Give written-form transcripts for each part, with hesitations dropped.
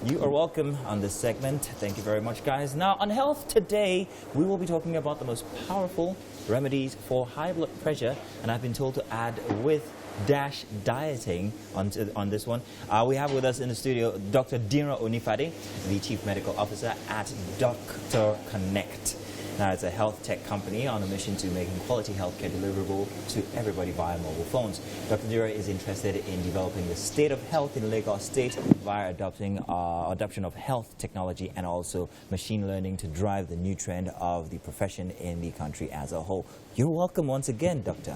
You are welcome on this segment. Thank you very much, guys. Now, on health today, we will be talking about the most powerful remedies for high blood pressure, and I've been told to add with dash dieting on this one. We have with us in the studio Dr. Diran Onifade, the Chief Medical Officer at Dr. Connect. Now, it's a health tech company on a mission to making quality healthcare deliverable to everybody via mobile phones. Dr. Diran is interested in developing the state of health in Lagos State via adoption of health technology and also machine learning to drive the new trend of the profession in the country as a whole. You're welcome once again, Doctor.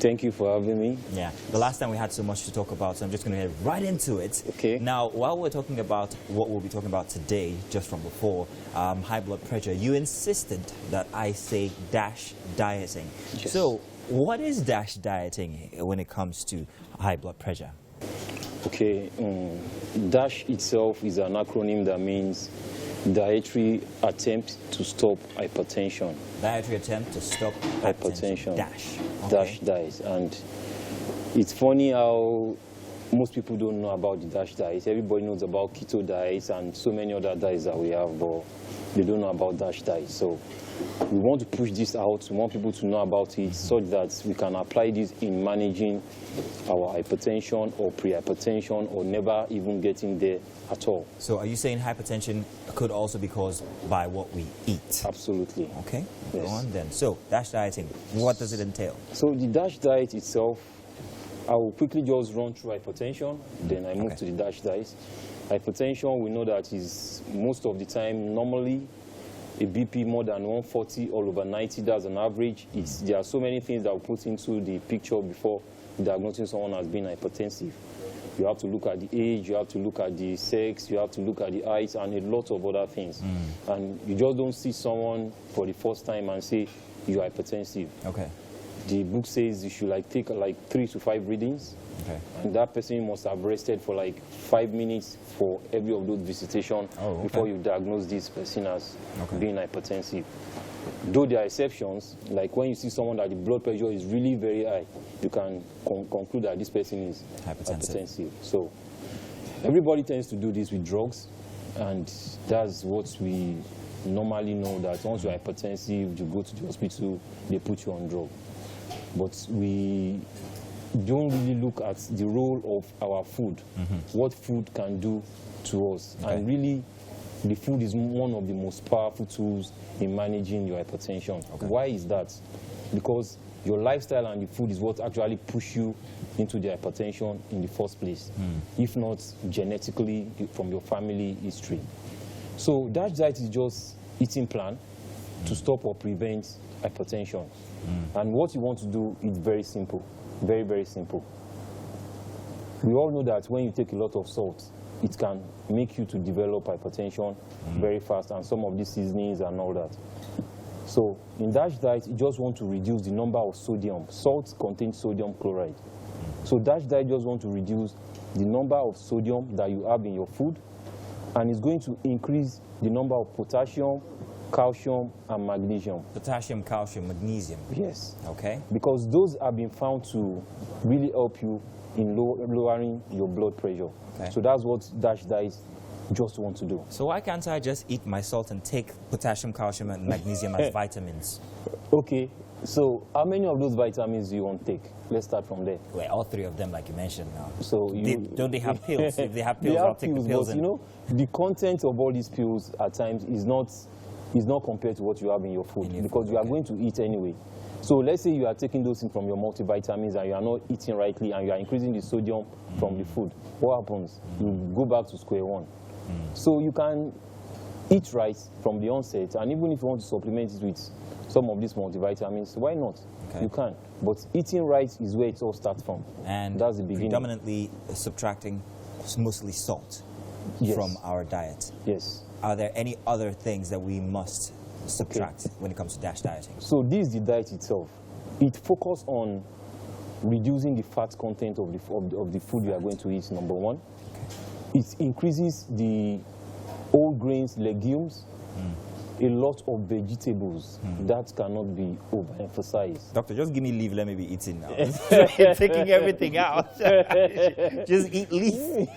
Thank you for having me. Yeah, the last time we had so much to talk about, so I'm just going to head right into it. Okay. Now, while we're talking about what we'll be talking about today, just from before, high blood pressure, you insisted that I say dash dieting. Yes. So, what is dash dieting when it comes to high blood pressure? Okay, DASH itself is an acronym that means Dietary Attempt to Stop Hypertension. Dietary attempt to stop hypertension. Dash. Okay. Dash diet. And it's funny how most people don't know about the DASH diet. Everybody knows about keto diets and so many other diets that we have, but they don't know about DASH diet. So we want to push this out. We want people to know about it so that we can apply this in managing our hypertension or pre-hypertension or never even getting there at all. So are you saying hypertension could also be caused by what we eat? Absolutely. Okay, yes. Go on then. So dash dieting, what does it entail? So the DASH diet itself, I will quickly just run through hypertension, then I move to the DASH diet. Hypertension, we know that is most of the time normally a BP more than 140 all over 90, that's an average. There are so many things that we put into the picture before diagnosing someone as being hypertensive. You have to look at the age, you have to look at the sex, you have to look at the height, and a lot of other things. And you just don't see someone for the first time and say you're hypertensive. Okay. The book says you should take 3 to 5 readings. Okay. And that person must have rested for 5 minutes for every of those visitations before you diagnose this person as being hypertensive. Though there are exceptions, like when you see someone that the blood pressure is really very high, you can conclude that this person is hypertensive. So everybody tends to do this with drugs, and that's what we normally know, that once you're hypertensive, you go to the hospital, they put you on drug. But we don't really look at the role of our food, what food can do to us. And really, the food is one of the most powerful tools in managing your hypertension. Why is that? Because your lifestyle and the food is what actually push you into the hypertension in the first place, if not genetically from your family history. So DASH diet is just eating plan to stop or prevent hypertension. And what you want to do is very simple, very, very simple. We all know that when you take a lot of salt, it can make you to develop hypertension very fast, and some of these seasonings and all that. So in DASH diet, you just want to reduce the number of sodium. Salt contains sodium chloride. So DASH diet just want to reduce the number of sodium that you have in your food, and it's going to increase the number of potassium, calcium, and magnesium. Potassium, calcium, magnesium. Yes. Okay. Because those have been found to really help you in lowering your blood pressure. Okay. So that's what DASH diet just want to do. So why can't I just eat my salt and take potassium, calcium, and magnesium as vitamins? Okay. So how many of those vitamins do you want to take? Let's start from there. Well, all 3 of them, like you mentioned now. So don't they have pills? If they have pills, I'll take the pills. But, you know, the content of all these pills at times is not compared to what you have in your food, because you are going to eat anyway. So let's say you are taking those things from your multivitamins and you are not eating rightly and you are increasing the sodium from the food. What happens? You go back to square one. So you can eat right from the onset, and even if you want to supplement it with some of these multivitamins, why not? You can. But eating right is where it all starts from. And that's the beginning. Predominantly subtracting mostly salt from our diet. Yes. Are there any other things that we must subtract when it comes to DASH dieting? So this is the diet itself. It focuses on reducing the fat content of the food you are going to eat, number one. It increases the whole grains, legumes, a lot of vegetables. That cannot be overemphasized. Doctor, just give me leaf, let me be eating now. Taking everything out. Just eat leaf.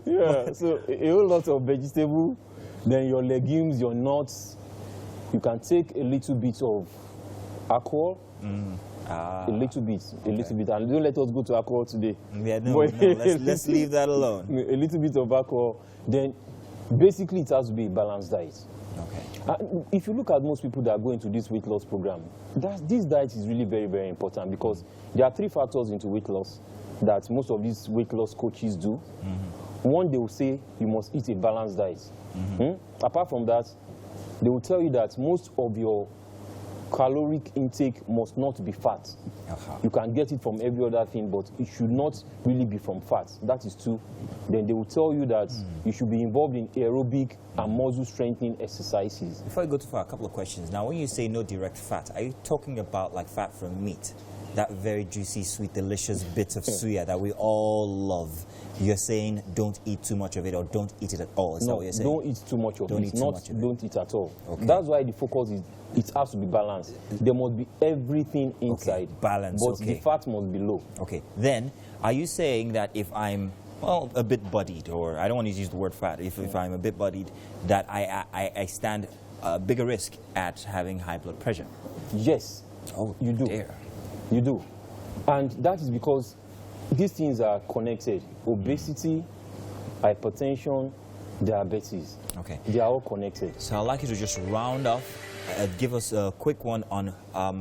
Yeah, so a whole lot of vegetable, then your legumes, your nuts. You can take a little bit of alcohol. A little bit, and don't let us go to alcohol today. Yeah, no, let's leave that alone. A little bit of alcohol, then basically it has to be a balanced diet. Okay. If you look at most people that go into this weight loss program, this diet is really very, very important because there are 3 factors into weight loss that most of these weight loss coaches do. One, they will say you must eat a balanced diet. Apart from that, they will tell you that most of your caloric intake must not be fat. You can get it from every other thing, but it should not really be from fat. That is 2. Then they will tell you that you should be involved in aerobic and muscle strengthening exercises. Before I go for a couple of questions, now when you say no direct fat, are you talking about like fat from meat? That very juicy, sweet, delicious bit of suya that we all love. You're saying don't eat too much of it or don't eat it at all. Is that what you're saying? Don't eat too much of it. Don't eat at all. Okay. That's why the focus is it has to be balanced. There must be everything inside. Balance. But the fat must be low. Okay. Then, are you saying that if I'm a bit bodied, or I don't want to use the word fat, if I'm a bit bodied, that I stand a bigger risk at having high blood pressure? Yes. Oh, you do. Dear. You do. And that is because these things are connected. Obesity, hypertension, diabetes. Okay. They are all connected. So I'd like you to just round off, give us a quick one on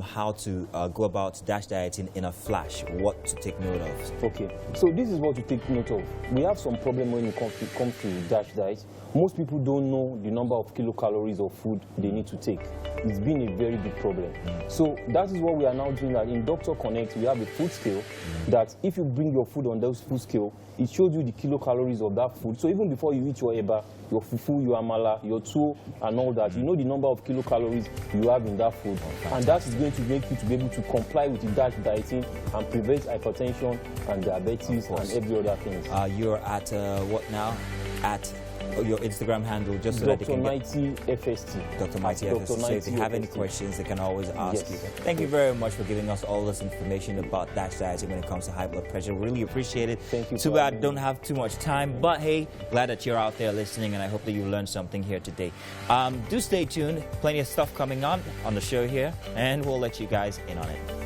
how to go about DASH dieting in a flash, what to take note of. Okay, so this is what to take note of. We have some problem when it comes to DASH diet. Most people don't know the number of kilocalories of food they need to take. It's been a very big problem. So that is what we are now doing. That in Doctor Connect, we have a food scale that if you bring your food on those food scale, it shows you the kilocalories of that food. So even before you eat your eba, your fufu, your amala, your tuwo, and all that, you know the number of kilocalories you have in that food. And that is going to make you to be able to comply with the DASH dieting and prevent hypertension and diabetes and every other thing. You're at what now? At your Instagram handle, just so that they can get FST. Dr. Mighty FST. So if they have any questions, they can always ask you. Thank you very much for giving us all this information about DASH dieting when it comes to high blood pressure. Really appreciate it. Thank you. Too bad I don't have too much time, but hey, glad that you're out there listening, and I hope that you learned something here today. Do stay tuned. Plenty of stuff coming on the show here, and we'll let you guys in on it.